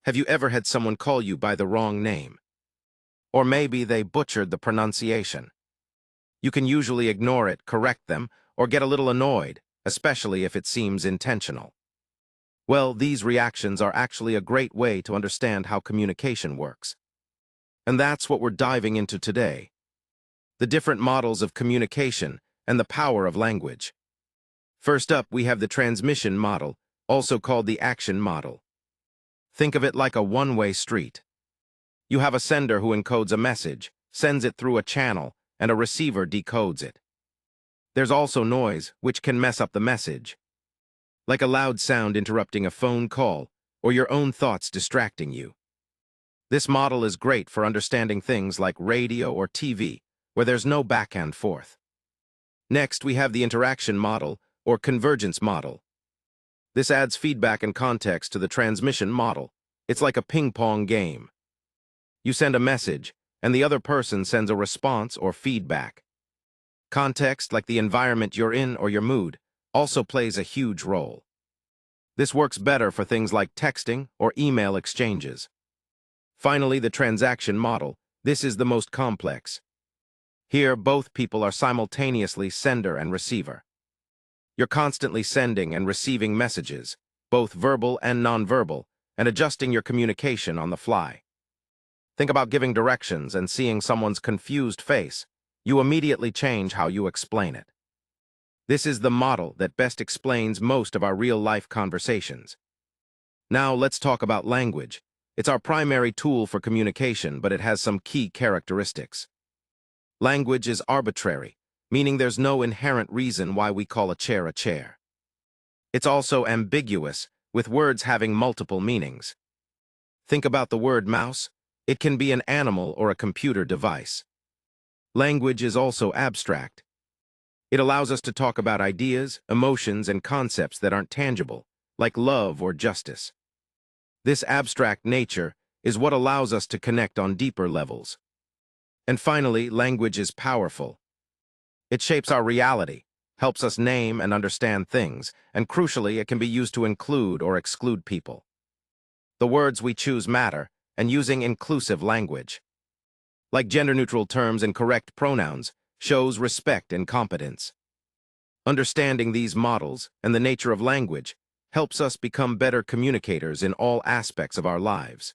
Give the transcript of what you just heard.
Have you ever had someone call you by the wrong name? Or maybe they butchered the pronunciation. You can usually ignore it, correct them, or get a little annoyed, especially if it seems intentional. Well, these reactions are actually a great way to understand how communication works. And that's what we're diving into today. The different models of communication and the power of language. First up, we have the transmission model, also called the action model. Think of it like a one-way street. You have a sender who encodes a message, sends it through a channel, and a receiver decodes it. There's also noise, which can mess up the message, like a loud sound interrupting a phone call or your own thoughts distracting you. This model is great for understanding things like radio or TV, where there's no back and forth. Next, we have the interaction model or convergence model. This adds feedback and context to the transmission model. It's like a ping-pong game. You send a message, and the other person sends a response or feedback. Context, like the environment you're in or your mood, also plays a huge role. This works better for things like texting or email exchanges. Finally, the transaction model. This is the most complex. Here, both people are simultaneously sender and receiver. You're constantly sending and receiving messages, both verbal and nonverbal, and adjusting your communication on the fly. Think about giving directions and seeing someone's confused face. You immediately change how you explain it. This is the model that best explains most of our real-life conversations. Now let's talk about language. It's our primary tool for communication, but it has some key characteristics. Language is arbitrary, meaning there's no inherent reason why we call a chair a chair. It's also ambiguous, with words having multiple meanings. Think about the word mouse. It can be an animal or a computer device. Language is also abstract. It allows us to talk about ideas, emotions, and concepts that aren't tangible, like love or justice. This abstract nature is what allows us to connect on deeper levels. And finally, language is powerful. It shapes our reality, helps us name and understand things, and crucially, it can be used to include or exclude people. The words we choose matter, and using inclusive language, like gender-neutral terms and correct pronouns, shows respect and competence. Understanding these models and the nature of language helps us become better communicators in all aspects of our lives.